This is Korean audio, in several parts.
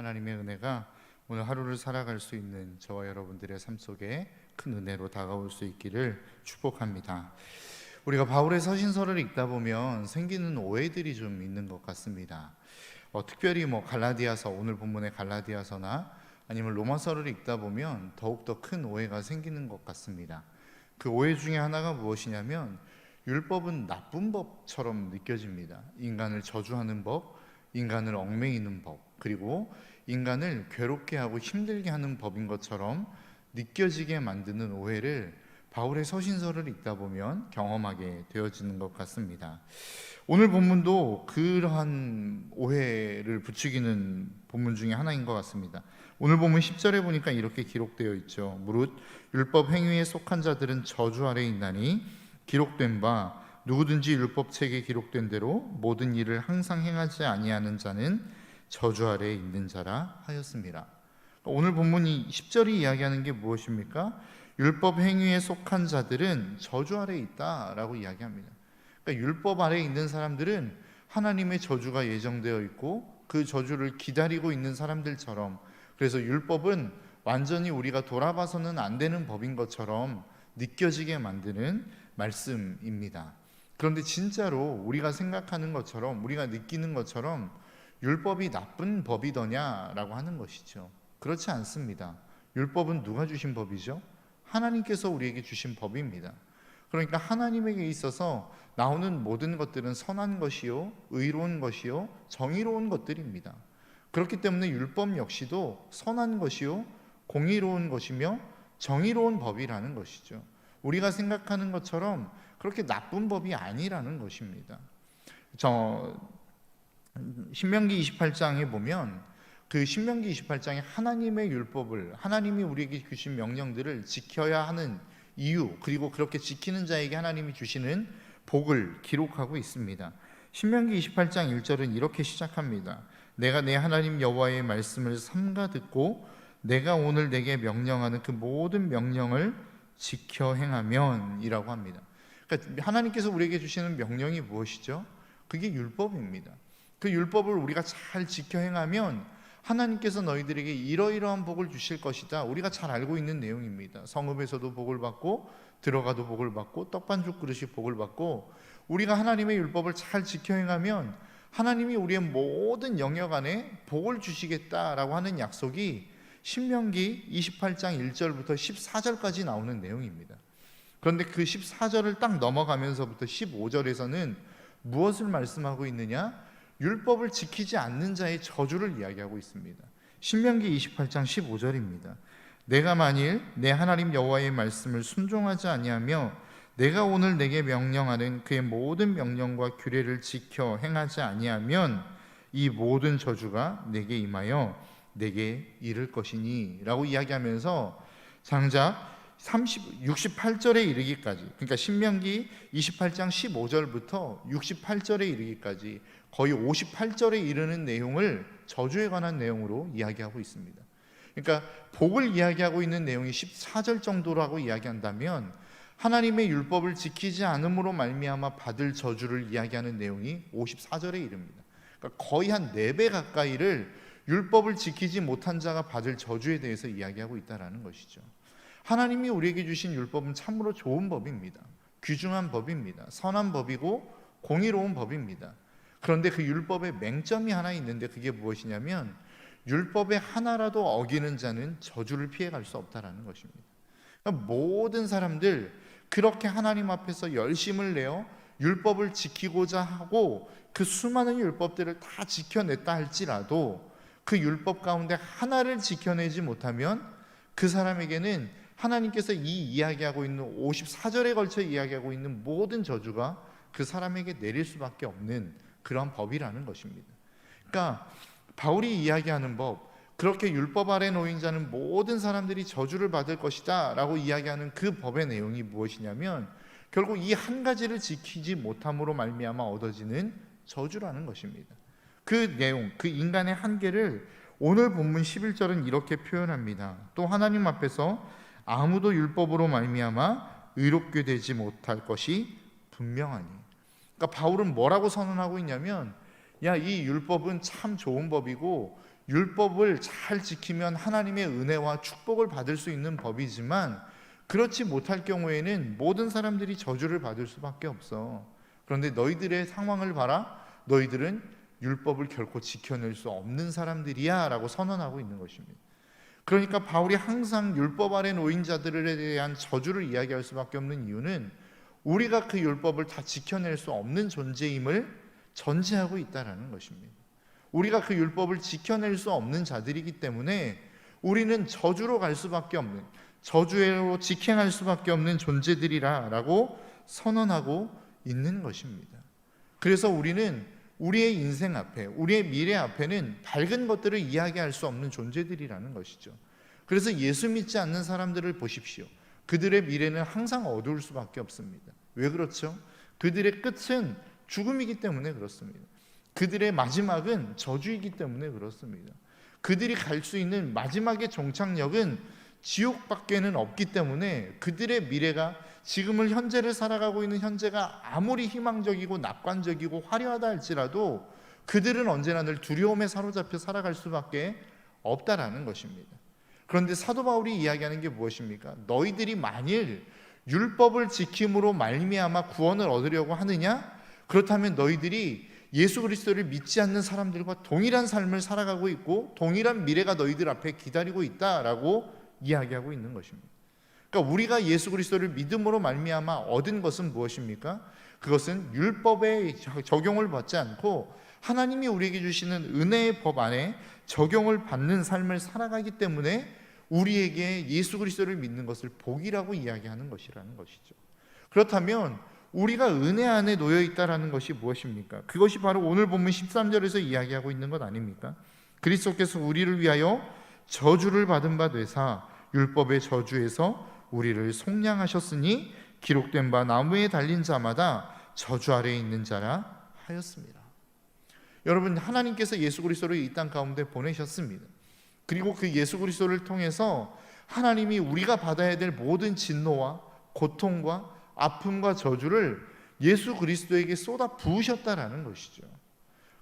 하나님의 은혜가 오늘 하루를 살아갈 수 있는 저와 여러분들의 삶 속에 큰 은혜로 다가올 수 있기를 축복합니다. 우리가 바울의 서신서를 읽다 보면 생기는 오해들이 좀 있는 것 같습니다. 특별히 갈라디아서, 오늘 본문의 갈라디아서나 아니면 로마서를 읽다 보면 더욱더 큰 오해가 생기는 것 같습니다. 그 오해 중에 하나가 무엇이냐면 율법은 나쁜 법처럼 느껴집니다. 인간을 저주하는 법, 인간을 얽매이는 법, 그리고 인간을 괴롭게 하고 힘들게 하는 법인 것처럼 느껴지게 만드는 오해를 바울의 서신서를 읽다 보면 경험하게 되어지는 것 같습니다. 오늘 본문도 그러한 오해를 부추기는 본문 중에 하나인 것 같습니다. 오늘 본문 10절에 보니까 이렇게 기록되어 있죠. 무릇 율법 행위에 속한 자들은 저주 아래 있나니 기록된 바 누구든지 율법책에 기록된 대로 모든 일을 항상 행하지 아니하는 자는 저주 아래에 있는 자라 하였습니다. 오늘 본문이 10절이 이야기하는 게 무엇입니까? 율법 행위에 속한 자들은 저주 아래에 있다라고 이야기합니다. 그러니까 율법 아래에 있는 사람들은 하나님의 저주가 예정되어 있고 그 저주를 기다리고 있는 사람들처럼, 그래서 율법은 완전히 우리가 돌아봐서는 안 되는 법인 것처럼 느껴지게 만드는 말씀입니다. 그런데 진짜로 우리가 생각하는 것처럼, 우리가 느끼는 것처럼 율법이 나쁜 법이더냐라고 하는 것이죠. 그렇지 않습니다. 율법은 누가 주신 법이죠? 하나님께서 우리에게 주신 법입니다. 그러니까 하나님에게 있어서 나오는 모든 것들은 선한 것이요, 의로운 것이요, 정의로운 것들입니다. 그렇기 때문에 율법 역시도 선한 것이요, 공의로운 것이며 정의로운 법이라는 것이죠. 우리가 생각하는 것처럼 그렇게 나쁜 법이 아니라는 것입니다. 신명기 28장에 보면 그 신명기 28장에 하나님의 율법을, 하나님이 우리에게 주신 명령들을 지켜야 하는 이유, 그리고 그렇게 지키는 자에게 하나님이 주시는 복을 기록하고 있습니다. 신명기 28장 1절은 이렇게 시작합니다. 내가 내 하나님 여호와의 말씀을 삼가 듣고 내가 오늘 내게 명령하는 그 모든 명령을 지켜 행하면 이라고 합니다. 그러니까 하나님께서 우리에게 주시는 명령이 무엇이죠? 그게 율법입니다. 그 율법을 우리가 잘 지켜 행하면 하나님께서 너희들에게 이러이러한 복을 주실 것이다. 우리가 잘 알고 있는 내용입니다. 성읍에서도 복을 받고 들어가도 복을 받고 떡반죽 그릇이 복을 받고, 우리가 하나님의 율법을 잘 지켜 행하면 하나님이 우리의 모든 영역 안에 복을 주시겠다라고 하는 약속이 신명기 28장 1절부터 14절까지 나오는 내용입니다. 그런데 그 14절을 딱 넘어가면서부터 15절에서는 무엇을 말씀하고 있느냐? 율법을 지키지 않는 자의 저주를 이야기하고 있습니다. 신명기 28장 15절입니다. 내가 만일 내 하나님 여호와의 말씀을 순종하지 아니하며 내가 오늘 내게 명령하는 그의 모든 명령과 규례를 지켜 행하지 아니하면 이 모든 저주가 내게 임하여 내게 이를 것이니 라고 이야기하면서 장작 68절에 이르기까지, 그러니까 신명기 28장 15절부터 68절에 이르기까지 거의 58절에 이르는 내용을 저주에 관한 내용으로 이야기하고 있습니다. 그러니까 복을 이야기하고 있는 내용이 14절 정도라고 이야기한다면 하나님의 율법을 지키지 않음으로 말미암아 받을 저주를 이야기하는 내용이 54절에 이릅니다. 그러니까 거의 한 4배 가까이를 율법을 지키지 못한 자가 받을 저주에 대해서 이야기하고 있다는 것이죠. 하나님이 우리에게 주신 율법은 참으로 좋은 법입니다. 귀중한 법입니다. 선한 법이고 공의로운 법입니다. 그런데 그 율법에 맹점이 하나 있는데 그게 무엇이냐면 율법의 하나라도 어기는 자는 저주를 피해갈 수 없다는 것입니다. 그러니까 모든 사람들 그렇게 하나님 앞에서 열심을 내어 율법을 지키고자 하고 그 수많은 율법들을 다 지켜냈다 할지라도 그 율법 가운데 하나를 지켜내지 못하면 그 사람에게는 하나님께서 이 이야기하고 있는 54절에 걸쳐 이야기하고 있는 모든 저주가 그 사람에게 내릴 수밖에 없는 그런 법이라는 것입니다. 그러니까 바울이 이야기하는 법, 그렇게 율법 아래 놓인 자는 모든 사람들이 저주를 받을 것이다 라고 이야기하는 그 법의 내용이 무엇이냐면 결국 이 한 가지를 지키지 못함으로 말미암아 얻어지는 저주라는 것입니다. 그 내용, 그 인간의 한계를 오늘 본문 11절은 이렇게 표현합니다. 또 하나님 앞에서 아무도 율법으로 말미암아 의롭게 되지 못할 것이 분명하니. 그러니까 바울은 뭐라고 선언하고 있냐면 이 율법은 참 좋은 법이고 율법을 잘 지키면 하나님의 은혜와 축복을 받을 수 있는 법이지만 그렇지 못할 경우에는 모든 사람들이 저주를 받을 수밖에 없어. 그런데 너희들의 상황을 봐라. 너희들은 율법을 결코 지켜낼 수 없는 사람들이야 라고 선언하고 있는 것입니다. 그러니까 바울이 항상 율법 아래 놓인 자들에 대한 저주를 이야기할 수밖에 없는 이유는 우리가 그 율법을 다 지켜낼 수 없는 존재임을 전제하고 있다는 것입니다. 우리가 그 율법을 지켜낼 수 없는 자들이기 때문에 우리는 저주로 갈 수밖에 없는, 저주로 직행할 수밖에 없는 존재들이라고 선언하고 있는 것입니다. 그래서 우리는 우리의 인생 앞에, 우리의 미래 앞에는 밝은 것들을 이야기할 수 없는 존재들이라는 것이죠. 그래서 예수 믿지 않는 사람들을 보십시오. 그들의 미래는 항상 어두울 수밖에 없습니다. 왜 그렇죠? 그들의 끝은 죽음이기 때문에 그렇습니다. 그들의 마지막은 저주이기 때문에 그렇습니다. 그들이 갈 수 있는 마지막의 종착역은 지옥밖에는 없기 때문에 그들의 미래가 지금을 현재를 살아가고 있는 현재가 아무리 희망적이고 낙관적이고 화려하다 할지라도 그들은 언제나 늘 두려움에 사로잡혀 살아갈 수밖에 없다라는 것입니다. 그런데 사도 바울이 이야기하는 게 무엇입니까? 너희들이 만일 율법을 지킴으로 말미암아 구원을 얻으려고 하느냐? 그렇다면 너희들이 예수 그리스도를 믿지 않는 사람들과 동일한 삶을 살아가고 있고 동일한 미래가 너희들 앞에 기다리고 있다라고 이야기하고 있는 것입니다. 그러니까 우리가 예수 그리스도를 믿음으로 말미암아 얻은 것은 무엇입니까? 그것은 율법의 적용을 받지 않고 하나님이 우리에게 주시는 은혜의 법 안에 적용을 받는 삶을 살아가기 때문에 우리에게 예수 그리스도를 믿는 것을 복이라고 이야기하는 것이라는 것이죠. 그렇다면 우리가 은혜 안에 놓여 있다라는 것이 무엇입니까? 그것이 바로 오늘 본문 13절에서 이야기하고 있는 것 아닙니까? 그리스도께서 우리를 위하여 저주를 받은 바 되사 율법의 저주에서 우리를 속량하셨으니 기록된 바 나무에 달린 자마다 저주 아래에 있는 자라 하였습니다. 여러분, 하나님께서 예수 그리스도를 이 땅 가운데 보내셨습니다. 그리고 그 예수 그리스도를 통해서 하나님이 우리가 받아야 될 모든 진노와 고통과 아픔과 저주를 예수 그리스도에게 쏟아 부으셨다라는 것이죠.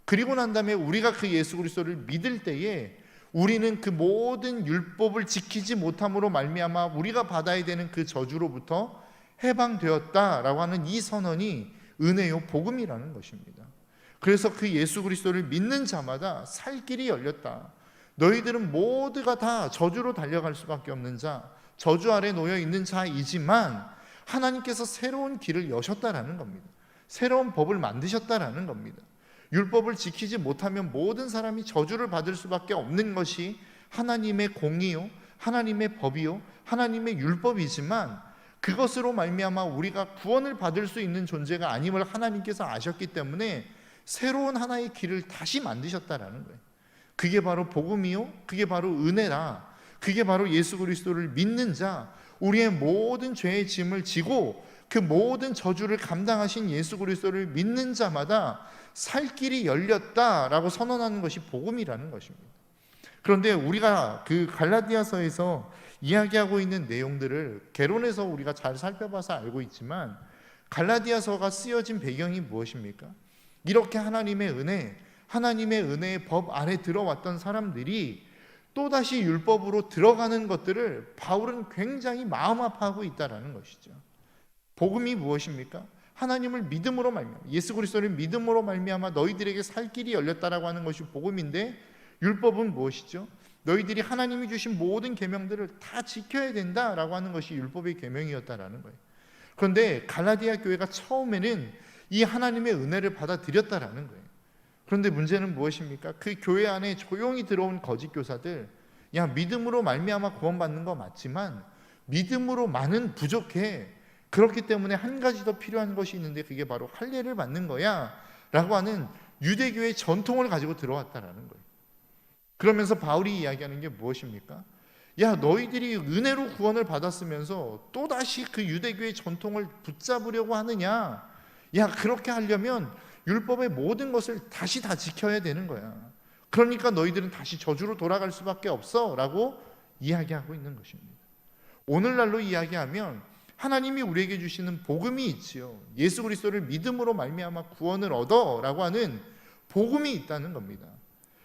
그리고 난 다음에 우리가 그 예수 그리스도를 믿을 때에 우리는 그 모든 율법을 지키지 못함으로 말미암아 우리가 받아야 되는 그 저주로부터 해방되었다라고 하는 이 선언이 은혜요 복음이라는 것입니다. 그래서 그 예수 그리스도를 믿는 자마다 살 길이 열렸다. 너희들은 모두가 다 저주로 달려갈 수밖에 없는 자, 저주 아래 놓여 있는 자이지만 하나님께서 새로운 길을 여셨다라는 겁니다. 새로운 법을 만드셨다라는 겁니다. 율법을 지키지 못하면 모든 사람이 저주를 받을 수밖에 없는 것이 하나님의 공의요, 하나님의 법이요, 하나님의 율법이지만 그것으로 말미암아 우리가 구원을 받을 수 있는 존재가 아님을 하나님께서 아셨기 때문에 새로운 하나의 길을 다시 만드셨다라는 거예요. 그게 바로 복음이요, 그게 바로 은혜라. 그게 바로 예수 그리스도를 믿는 자, 우리의 모든 죄의 짐을 지고 그 모든 저주를 감당하신 예수 그리스도를 믿는 자마다 살 길이 열렸다라고 선언하는 것이 복음이라는 것입니다. 그런데 우리가 그 갈라디아서에서 이야기하고 있는 내용들을 개론에서 우리가 잘 살펴봐서 알고 있지만 갈라디아서가 쓰여진 배경이 무엇입니까? 이렇게 하나님의 은혜, 하나님의 은혜의 법 안에 들어왔던 사람들이 또다시 율법으로 들어가는 것들을 바울은 굉장히 마음 아파하고 있다는 것이죠. 복음이 무엇입니까? 하나님을 믿음으로 말미암아, 예수 그리스도를 믿음으로 말미암아 너희들에게 살 길이 열렸다라고 하는 것이 복음인데, 율법은 무엇이죠? 너희들이 하나님이 주신 모든 계명들을 다 지켜야 된다라고 하는 것이 율법의 계명이었다라는 거예요. 그런데 갈라디아 교회가 처음에는 이 하나님의 은혜를 받아들였다라는 거예요. 그런데 문제는 무엇입니까? 그 교회 안에 조용히 들어온 거짓 교사들, 야, 믿음으로 말미암아 구원받는 거 맞지만 믿음으로만은 부족해. 그렇기 때문에 한 가지 더 필요한 것이 있는데 그게 바로 할례를 받는 거야 라고 하는 유대교의 전통을 가지고 들어왔다라는 거예요. 그러면서 바울이 이야기하는 게 무엇입니까? 야, 너희들이 은혜로 구원을 받았으면서 또다시 그 유대교의 전통을 붙잡으려고 하느냐? 야, 그렇게 하려면 율법의 모든 것을 다시 다 지켜야 되는 거야. 그러니까 너희들은 다시 저주로 돌아갈 수밖에 없어 라고 이야기하고 있는 것입니다. 오늘날로 이야기하면 하나님이 우리에게 주시는 복음이 있지요. 예수 그리스도를 믿음으로 말미암아 구원을 얻어라고 하는 복음이 있다는 겁니다.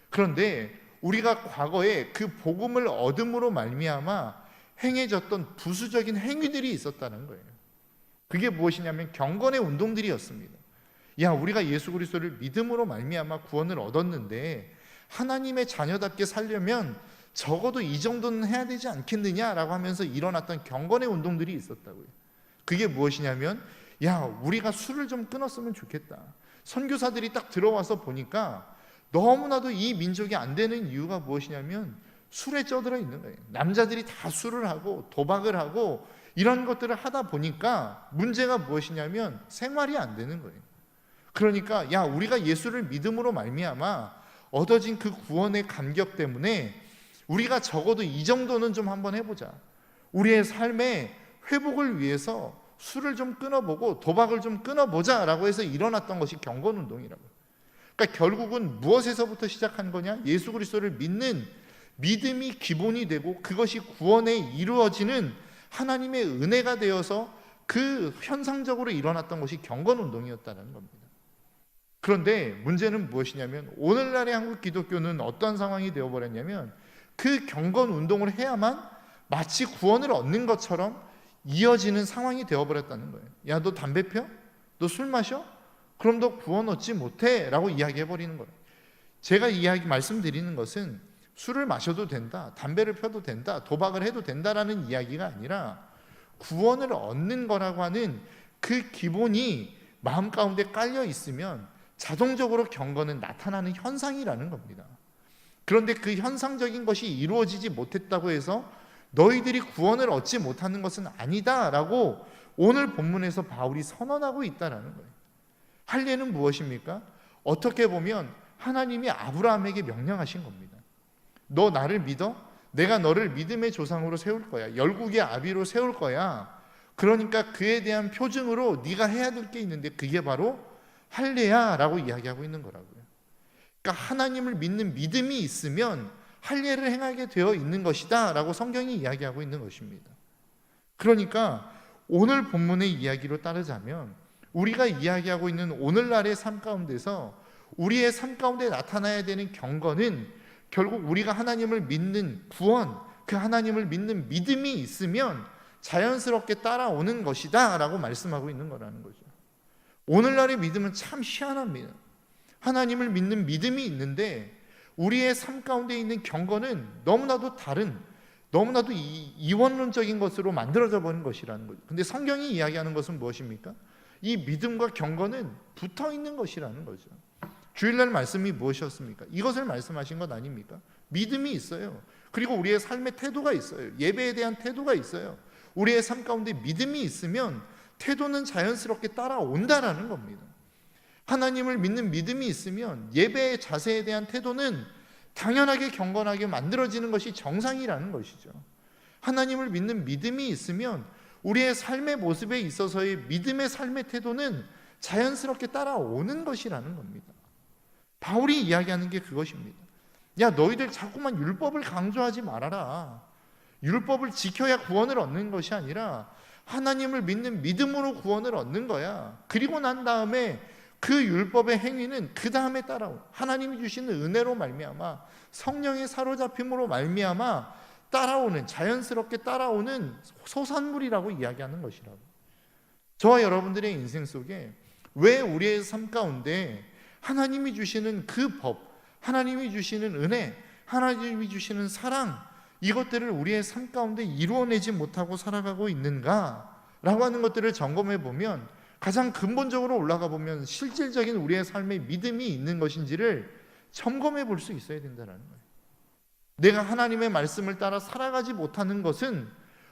그런데 우리가 과거에 그 복음을 얻음으로 말미암아 행해졌던 부수적인 행위들이 있었다는 거예요. 그게 무엇이냐면 경건의 운동들이었습니다. 야, 우리가 예수 그리스도를 믿음으로 말미암아 구원을 얻었는데 하나님의 자녀답게 살려면 적어도 이 정도는 해야 되지 않겠느냐라고 하면서 일어났던 경건의 운동들이 있었다고요. 그게 무엇이냐면, 야, 우리가 술을 좀 끊었으면 좋겠다. 선교사들이 딱 들어와서 보니까 너무나도 이 민족이 안 되는 이유가 무엇이냐면 술에 쪄들어 있는 거예요. 남자들이 다 술을 하고 도박을 하고 이런 것들을 하다 보니까 문제가 무엇이냐면 생활이 안 되는 거예요. 그러니까 야, 우리가 예수를 믿음으로 말미암아 얻어진 그 구원의 감격 때문에 우리가 적어도 이 정도는 좀 한번 해보자. 우리의 삶의 회복을 위해서 술을 좀 끊어보고 도박을 좀 끊어보자 라고 해서 일어났던 것이 경건운동이라고요. 그러니까 결국은 무엇에서부터 시작한 거냐? 예수 그리스도를 믿는 믿음이 기본이 되고 그것이 구원에 이루어지는 하나님의 은혜가 되어서 그 현상적으로 일어났던 것이 경건운동이었다는 겁니다. 그런데 문제는 무엇이냐면 오늘날의 한국 기독교는 어떤 상황이 되어버렸냐면 그 경건운동을 해야만 마치 구원을 얻는 것처럼 이어지는 상황이 되어버렸다는 거예요. 야, 너 담배 펴? 너 술 마셔? 그럼 너 구원 얻지 못해 라고 이야기해버리는 거예요. 제가 말씀드리는 것은 술을 마셔도 된다, 담배를 펴도 된다, 도박을 해도 된다라는 이야기가 아니라 구원을 얻는 거라고 하는 그 기본이 마음 가운데 깔려 있으면 자동적으로 경건은 나타나는 현상이라는 겁니다. 그런데 그 현상적인 것이 이루어지지 못했다고 해서 너희들이 구원을 얻지 못하는 것은 아니다라고 오늘 본문에서 바울이 선언하고 있다라는 거예요. 할례는 무엇입니까? 어떻게 보면 하나님이 아브라함에게 명령하신 겁니다. 너 나를 믿어? 내가 너를 믿음의 조상으로 세울 거야. 열국의 아비로 세울 거야. 그러니까 그에 대한 표징으로 네가 해야 될 게 있는데 그게 바로 할례야 라고 이야기하고 있는 거라고요. 그러니까 하나님을 믿는 믿음이 있으면 할례를 행하게 되어 있는 것이다 라고 성경이 이야기하고 있는 것입니다. 그러니까 오늘 본문의 이야기로 따르자면 우리가 이야기하고 있는 오늘날의 삶 가운데서 우리의 삶 가운데 나타나야 되는 경건은 결국 우리가 하나님을 믿는 구원, 그 하나님을 믿는 믿음이 있으면 자연스럽게 따라오는 것이다 라고 말씀하고 있는 거라는 거죠. 오늘날의 믿음은 참 희한합니다. 하나님을 믿는 믿음이 있는데 우리의 삶 가운데 있는 경건은 너무나도 다른, 너무나도 이원론적인 것으로 만들어져 버린 것이라는 거죠. 근데 성경이 이야기하는 것은 무엇입니까? 이 믿음과 경건은 붙어 있는 것이라는 거죠. 주일날 말씀이 무엇이었습니까? 이것을 말씀하신 것 아닙니까? 믿음이 있어요. 그리고 우리의 삶의 태도가 있어요. 예배에 대한 태도가 있어요. 우리의 삶 가운데 믿음이 있으면 태도는 자연스럽게 따라온다라는 겁니다. 하나님을 믿는 믿음이 있으면 예배의 자세에 대한 태도는 당연하게 경건하게 만들어지는 것이 정상이라는 것이죠. 하나님을 믿는 믿음이 있으면 우리의 삶의 모습에 있어서의 믿음의 삶의 태도는 자연스럽게 따라오는 것이라는 겁니다. 바울이 이야기하는 게 그것입니다. 야, 너희들 자꾸만 율법을 강조하지 말아라. 율법을 지켜야 구원을 얻는 것이 아니라 하나님을 믿는 믿음으로 구원을 얻는 거야. 그리고 난 다음에 그 율법의 행위는 그 다음에 따라온 하나님이 주시는 은혜로 말미암아 성령의 사로잡힘으로 말미암아 따라오는, 자연스럽게 따라오는 소산물이라고 이야기하는 것이라고. 저와 여러분들의 인생 속에 왜 우리의 삶 가운데 하나님이 주시는 그 법, 하나님이 주시는 은혜, 하나님이 주시는 사랑, 이것들을 우리의 삶 가운데 이루어내지 못하고 살아가고 있는가라고 하는 것들을 점검해 보면 가장 근본적으로 올라가 보면 실질적인 우리의 삶의 믿음이 있는 것인지를 점검해 볼 수 있어야 된다는 거예요. 내가 하나님의 말씀을 따라 살아가지 못하는 것은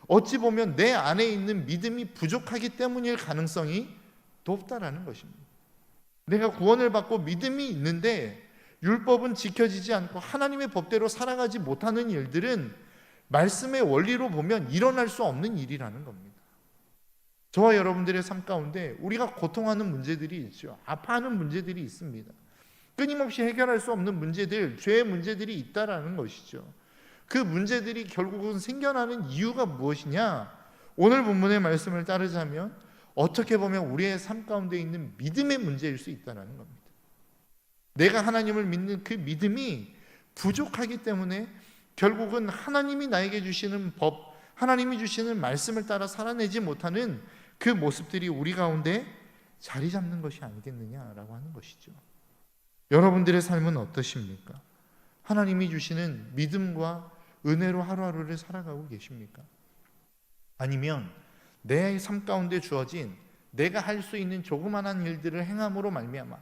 어찌 보면 내 안에 있는 믿음이 부족하기 때문일 가능성이 높다라는 것입니다. 내가 구원을 받고 믿음이 있는데 율법은 지켜지지 않고 하나님의 법대로 살아가지 못하는 일들은 말씀의 원리로 보면 일어날 수 없는 일이라는 겁니다. 저와 여러분들의 삶 가운데 우리가 고통하는 문제들이 있죠. 아파하는 문제들이 있습니다. 끊임없이 해결할 수 없는 문제들, 죄의 문제들이 있다라는 것이죠. 그 문제들이 결국은 생겨나는 이유가 무엇이냐? 오늘 본문의 말씀을 따르자면 어떻게 보면 우리의 삶 가운데 있는 믿음의 문제일 수 있다는 겁니다. 내가 하나님을 믿는 그 믿음이 부족하기 때문에 결국은 하나님이 나에게 주시는 법, 하나님이 주시는 말씀을 따라 살아내지 못하는 그 모습들이 우리 가운데 자리 잡는 것이 아니겠느냐라고 하는 것이죠. 여러분들의 삶은 어떠십니까? 하나님이 주시는 믿음과 은혜로 하루하루를 살아가고 계십니까? 아니면 내 삶 가운데 주어진 내가 할 수 있는 조그만한 일들을 행함으로 말미암아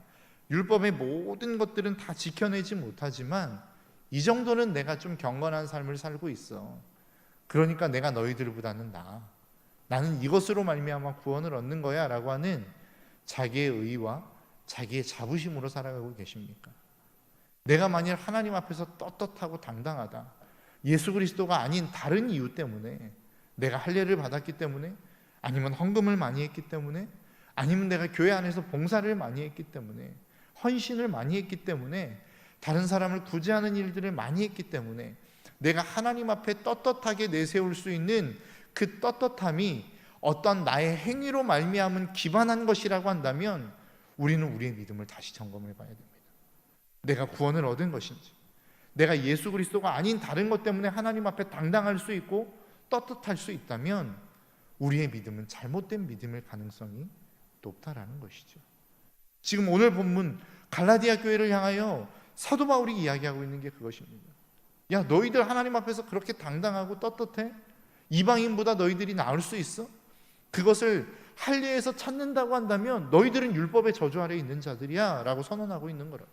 율법의 모든 것들은 다 지켜내지 못하지만 이 정도는 내가 좀 경건한 삶을 살고 있어. 그러니까 내가 너희들보다는 나아. 나는 이것으로 말미암아 구원을 얻는 거야 라고 하는 자기의 의의와 자기의 자부심으로 살아가고 계십니까? 내가 만일 하나님 앞에서 떳떳하고 당당하다, 예수 그리스도가 아닌 다른 이유 때문에, 내가 할례를 받았기 때문에, 아니면 헌금을 많이 했기 때문에, 아니면 내가 교회 안에서 봉사를 많이 했기 때문에, 헌신을 많이 했기 때문에, 다른 사람을 구제하는 일들을 많이 했기 때문에 내가 하나님 앞에 떳떳하게 내세울 수 있는 그 떳떳함이 어떤 나의 행위로 말미암은 기반한 것이라고 한다면 우리는 우리의 믿음을 다시 점검해 봐야 됩니다. 내가 구원을 얻은 것인지, 내가 예수 그리스도가 아닌 다른 것 때문에 하나님 앞에 당당할 수 있고 떳떳할 수 있다면 우리의 믿음은 잘못된 믿음일 가능성이 높다라는 것이죠. 지금 오늘 본문 갈라디아 교회를 향하여 사도 바울이 이야기하고 있는 게 그것입니다. 야, 너희들 하나님 앞에서 그렇게 당당하고 떳떳해? 이방인보다 너희들이 나을 수 있어? 그것을 할례에서 찾는다고 한다면 너희들은 율법의 저주 아래에 있는 자들이야 라고 선언하고 있는 거라.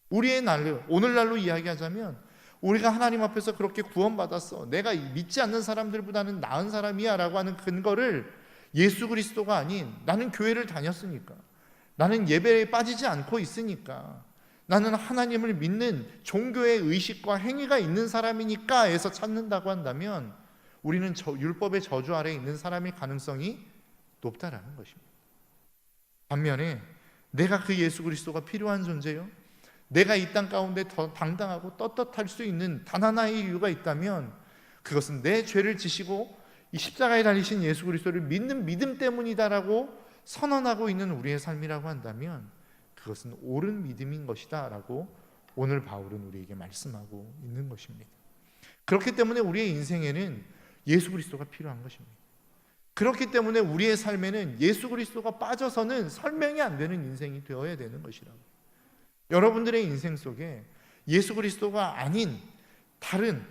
우리의 날로, 오늘날로 이야기하자면 우리가 하나님 앞에서 그렇게 구원받았어, 내가 믿지 않는 사람들보다는 나은 사람이야 라고 하는 근거를 예수 그리스도가 아닌 나는 교회를 다녔으니까, 나는 예배에 빠지지 않고 있으니까, 나는 하나님을 믿는 종교의 의식과 행위가 있는 사람이니까 해서 찾는다고 한다면 우리는 율법의 저주 아래에 있는 사람일 가능성이 높다라는 것입니다. 반면에 내가 그 예수 그리스도가 필요한 존재요, 내가 이 땅 가운데 더 당당하고 떳떳할 수 있는 단 하나의 이유가 있다면 그것은 내 죄를 지시고 이 십자가에 달리신 예수 그리스도를 믿는 믿음 때문이다라고 선언하고 있는 우리의 삶이라고 한다면 그것은 옳은 믿음인 것이다 라고 오늘 바울은 우리에게 말씀하고 있는 것입니다. 그렇기 때문에 우리의 인생에는 예수 그리스도가 필요한 것입니다. 그렇기 때문에 우리의 삶에는 예수 그리스도가 빠져서는 설명이 안 되는 인생이 되어야 되는 것이라고. 여러분들의 인생 속에 예수 그리스도가 아닌 다른,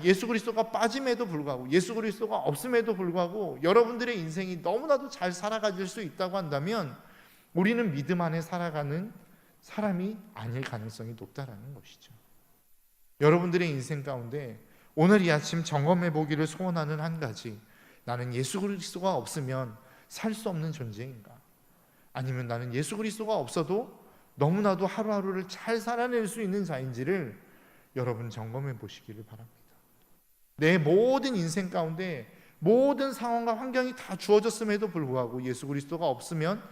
예수 그리스도가 빠짐에도 불구하고, 예수 그리스도가 없음에도 불구하고 여러분들의 인생이 너무나도 잘 살아가질 수 있다고 한다면 우리는 믿음 안에 살아가는 사람이 아닐 가능성이 높다라는 것이죠. 여러분들의 인생 가운데 오늘 이 아침 점검해 보기를 소원하는 한 가지, 나는 예수 그리스도가 없으면 살 수 없는 존재인가? 아니면 나는 예수 그리스도가 없어도 너무나도 하루하루를 잘 살아낼 수 있는 자인지를 여러분 점검해 보시기를 바랍니다. 내 모든 인생 가운데 모든 상황과 환경이 다 주어졌음에도 불구하고 예수 그리스도가 없으면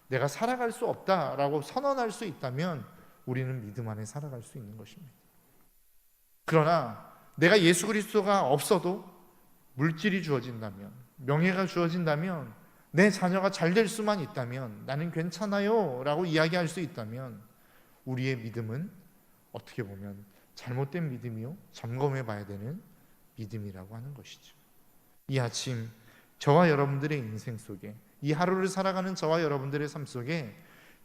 내가 살아갈 수 없다라고 선언할 수 있다면 우리는 믿음 안에 살아갈 수 있는 것입니다. 그러나 내가 예수 그리스도가 없어도 물질이 주어진다면, 명예가 주어진다면, 내 자녀가 잘 될 수만 있다면 나는 괜찮아요 라고 이야기할 수 있다면 우리의 믿음은 어떻게 보면 잘못된 믿음이요, 점검해 봐야 되는 믿음이라고 하는 것이죠. 이 아침 저와 여러분들의 인생 속에, 이 하루를 살아가는 저와 여러분들의 삶 속에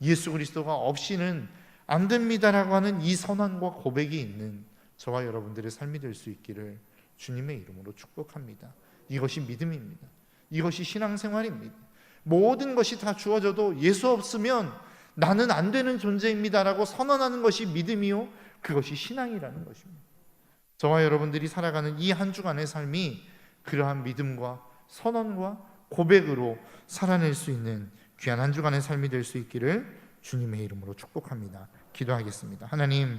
예수 그리스도가 없이는 안 됩니다라고 하는 이 선언과 고백이 있는 저와 여러분들의 삶이 될 수 있기를 주님의 이름으로 축복합니다. 이것이 믿음입니다. 이것이 신앙생활입니다. 모든 것이 다 주어져도 예수 없으면 나는 안 되는 존재입니다라고 선언하는 것이 믿음이요, 그것이 신앙이라는 것입니다. 저와 여러분들이 살아가는 이 한 주간의 삶이 그러한 믿음과 선언과 고백으로 살아낼 수 있는 귀한 한 주간의 삶이 될 수 있기를 주님의 이름으로 축복합니다. 기도하겠습니다. 하나님,